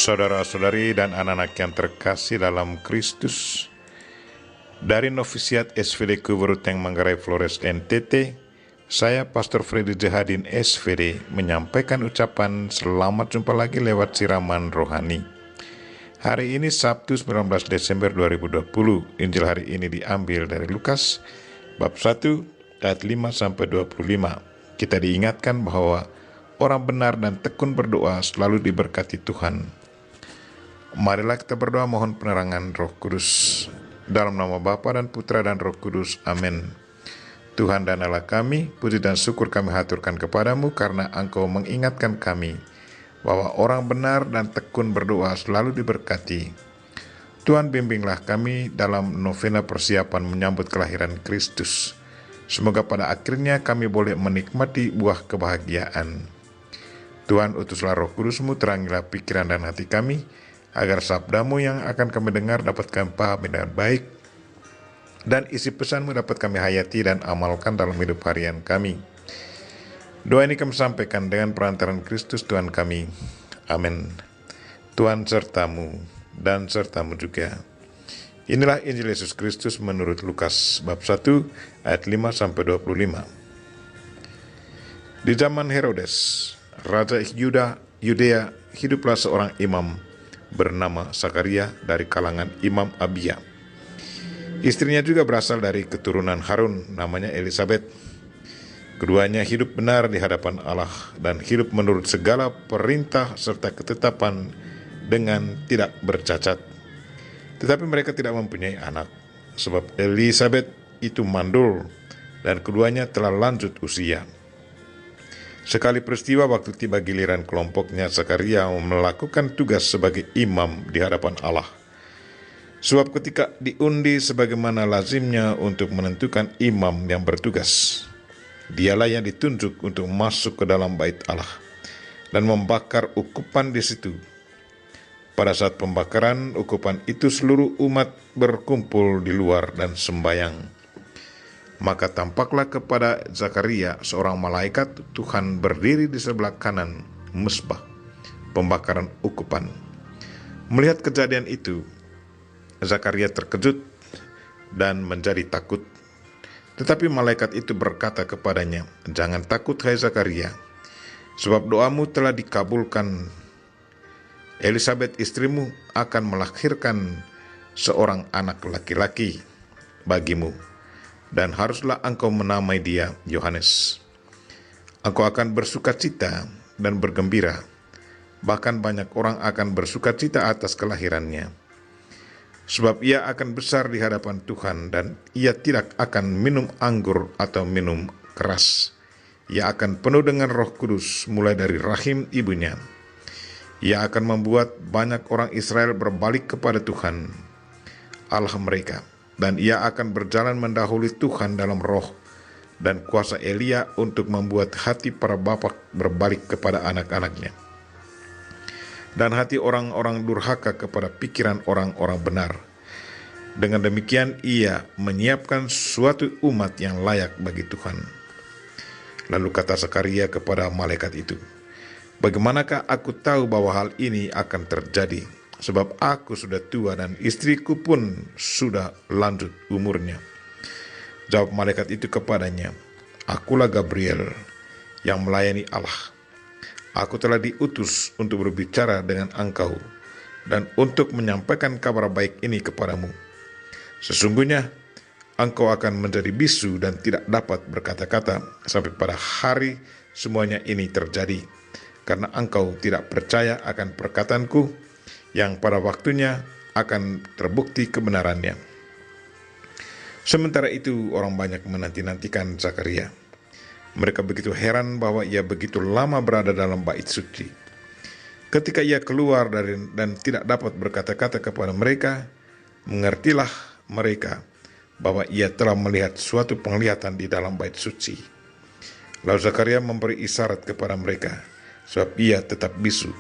Saudara-saudari dan anak-anak yang terkasih dalam Kristus, dari Novisiat SVD Kuburuteng Manggarai Flores NTT, saya Pastor Freddy Jehadin SVD menyampaikan ucapan selamat jumpa lagi lewat siraman rohani. Hari ini Sabtu 19 Desember 2020, Injil hari ini diambil dari Lukas bab 1 ayat 5-25. Kita diingatkan bahwa orang benar dan tekun berdoa selalu diberkati Tuhan. Marilah kita berdoa mohon penerangan Roh Kudus. Dalam nama Bapa dan Putra dan Roh Kudus. Amin. Tuhan dan Allah kami, puji dan syukur kami haturkan kepadamu karena Engkau mengingatkan kami bahwa orang benar dan tekun berdoa selalu diberkati. Tuhan, bimbinglah kami dalam novena persiapan menyambut kelahiran Kristus. Semoga pada akhirnya kami boleh menikmati buah kebahagiaan. Tuhan, utuslah Roh Kudus-Mu, terangilah pikiran dan hati kami, agar sabda-Mu yang akan kami dengar dapat kami pahami dengan baik, dan isi pesan-Mu dapat kami hayati dan amalkan dalam hidup harian kami. Doa ini kami sampaikan dengan perantaran Kristus Tuhan kami. Amin. Tuhan sertamu dan sertamu juga. Inilah Injil Yesus Kristus menurut Lukas bab 1 ayat 5-25. Di zaman Herodes, Raja Yudea, hiduplah seorang imam bernama Zakaria dari kalangan Imam Abia. Istrinya juga berasal dari keturunan Harun, namanya Elisabet. Keduanya hidup benar di hadapan Allah dan hidup menurut segala perintah serta ketetapan dengan tidak bercacat. Tetapi mereka tidak mempunyai anak, sebab Elisabet itu mandul dan keduanya telah lanjut usia. Sekali peristiwa waktu tiba giliran kelompoknya Zakaria melakukan tugas sebagai imam di hadapan Allah. Sebab ketika diundi sebagaimana lazimnya untuk menentukan imam yang bertugas, dialah yang ditunjuk untuk masuk ke dalam bait Allah dan membakar ukupan di situ. Pada saat pembakaran ukupan itu seluruh umat berkumpul di luar dan sembayang. Maka tampaklah kepada Zakaria seorang malaikat Tuhan berdiri di sebelah kanan mesbah pembakaran ukupan. Melihat kejadian itu, Zakaria terkejut dan menjadi takut. Tetapi malaikat itu berkata kepadanya, "Jangan takut, hai Zakaria, sebab doamu telah dikabulkan. Elisabet istrimu akan melahirkan seorang anak laki-laki bagimu, dan haruslah engkau menamai dia Yohanes. Engkau akan bersukacita dan bergembira, bahkan banyak orang akan bersukacita atas kelahirannya. Sebab ia akan besar di hadapan Tuhan dan ia tidak akan minum anggur atau minum keras. Ia akan penuh dengan Roh Kudus mulai dari rahim ibunya. Ia akan membuat banyak orang Israel berbalik kepada Tuhan, Allah mereka. Dan ia akan berjalan mendahului Tuhan dalam roh dan kuasa Elia untuk membuat hati para bapa berbalik kepada anak-anaknya, dan hati orang-orang durhaka kepada pikiran orang-orang benar. Dengan demikian ia menyiapkan suatu umat yang layak bagi Tuhan." Lalu kata Zakaria kepada malaikat itu, "Bagaimanakah aku tahu bahwa hal ini akan terjadi? Sebab aku sudah tua dan istriku pun sudah lanjut umurnya." Jawab malaikat itu kepadanya, "Akulah Gabriel yang melayani Allah. Aku telah diutus untuk berbicara dengan engkau dan untuk menyampaikan kabar baik ini kepadamu. Sesungguhnya engkau akan menjadi bisu dan tidak dapat berkata-kata sampai pada hari semuanya ini terjadi, karena engkau tidak percaya akan perkataanku yang pada waktunya akan terbukti kebenarannya." Sementara itu orang banyak menanti-nantikan Zakaria. Mereka begitu heran bahwa ia begitu lama berada dalam bait suci. Ketika ia keluar dan tidak dapat berkata-kata kepada mereka, mengertilah mereka bahwa ia telah melihat suatu penglihatan di dalam bait suci. Lalu Zakaria memberi isyarat kepada mereka, sebab ia tetap bisu.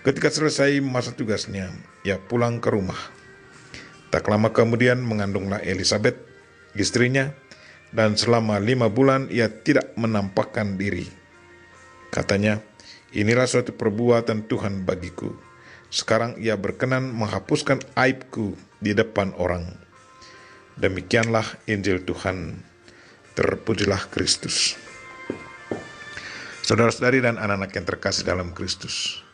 Ketika selesai masa tugasnya, ia pulang ke rumah. Tak lama kemudian mengandunglah Elisabet, istrinya, dan selama 5 bulan ia tidak menampakkan diri. Katanya, "Inilah suatu perbuatan Tuhan bagiku, Sekarang ia berkenan menghapuskan aibku di depan orang. Demikianlah Injil Tuhan. Terpujilah Kristus. Saudara-saudari dan anak-anak yang terkasih dalam Kristus,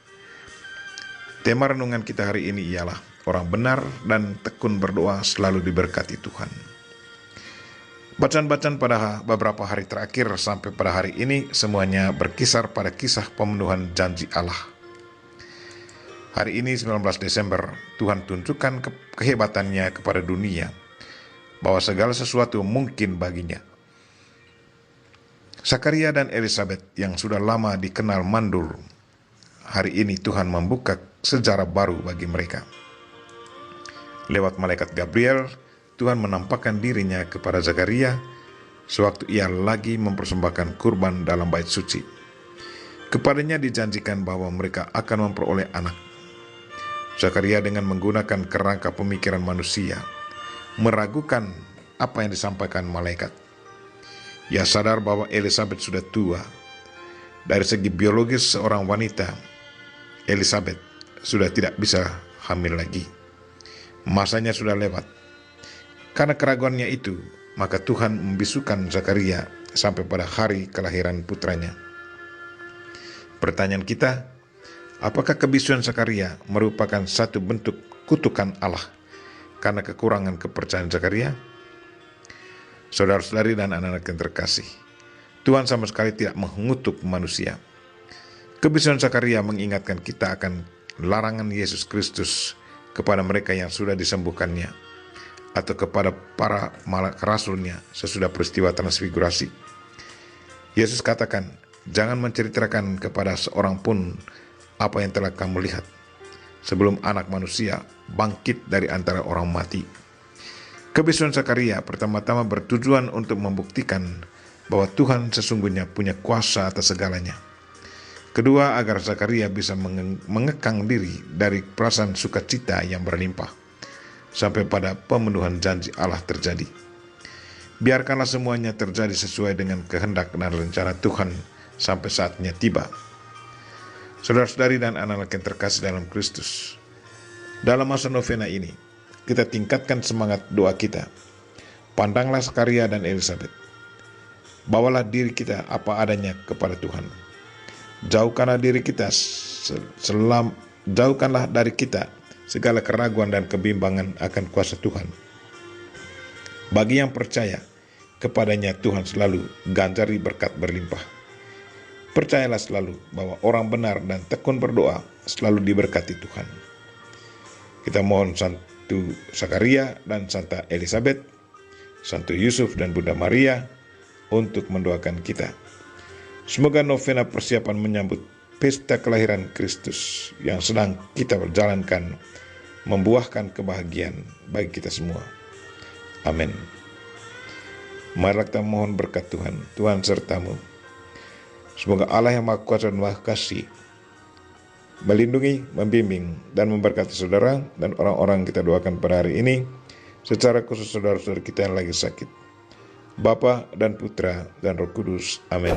tema renungan kita hari ini ialah orang benar dan tekun berdoa selalu diberkati Tuhan. Bacaan-bacaan pada beberapa hari terakhir sampai pada hari ini semuanya berkisar pada kisah pemenuhan janji Allah. Hari ini 19 Desember, Tuhan tunjukkan kehebatannya kepada dunia, bahwa segala sesuatu mungkin baginya. Zakaria dan Elisabet yang sudah lama dikenal mandul, hari ini Tuhan membuka sejarah baru bagi mereka. Lewat malaikat Gabriel, Tuhan menampakkan dirinya kepada Zakaria sewaktu ia lagi mempersembahkan kurban dalam bait suci. Kepadanya dijanjikan bahwa mereka akan memperoleh anak. Zakaria dengan menggunakan kerangka pemikiran manusia meragukan apa yang disampaikan malaikat. Ia sadar bahwa Elisabet sudah tua. Dari segi biologis seorang wanita, Elisabet sudah tidak bisa hamil lagi. Masanya sudah lewat. Karena keraguannya itu, maka Tuhan membisukan Zakaria sampai pada hari kelahiran putranya. Pertanyaan kita, apakah kebisuan Zakaria merupakan satu bentuk kutukan Allah karena kekurangan kepercayaan Zakaria? Saudara-saudari dan anak-anak yang terkasih, Tuhan sama sekali tidak mengutuk manusia. Kebisuan Zakaria mengingatkan kita akan larangan Yesus Kristus kepada mereka yang sudah disembuhkannya, atau kepada para rasulnya sesudah peristiwa transfigurasi. Yesus katakan, jangan menceritakan kepada seorang pun apa yang telah kamu lihat, sebelum anak manusia bangkit dari antara orang mati. Kebisuan Zakaria pertama-tama bertujuan untuk membuktikan bahwa Tuhan sesungguhnya punya kuasa atas segalanya. Kedua, agar Zakaria bisa mengekang diri dari perasaan sukacita yang berlimpah, sampai pada pemenuhan janji Allah terjadi. Biarkanlah semuanya terjadi sesuai dengan kehendak dan rencana Tuhan sampai saatnya tiba. Saudara-saudari dan anak-anak yang terkasih dalam Kristus, dalam masa novena ini, kita tingkatkan semangat doa kita. Pandanglah Zakaria dan Elisabet. Bawalah diri kita apa adanya kepada Tuhan. Jauhkanlah dari kita segala keraguan dan kebimbangan akan kuasa Tuhan. Bagi yang percaya, kepadanya Tuhan selalu ganjari berkat berlimpah. Percayalah selalu bahwa orang benar dan tekun berdoa selalu diberkati Tuhan. Kita mohon Santo Zakaria dan Santa Elisabet, Santo Yusuf dan Bunda Maria untuk mendoakan kita. Semoga novena persiapan menyambut pesta kelahiran Kristus yang sedang kita berjalankan membuahkan kebahagiaan bagi kita semua. Amin. Marilah kita mohon berkat Tuhan. Tuhan sertamu. Semoga Allah yang Maha Kuasa dan Maha Kasih melindungi, membimbing, dan memberkati saudara dan orang-orang kita doakan pada hari ini, secara khusus saudara-saudara kita yang lagi sakit. Bapa dan Putra dan Roh Kudus. Amin.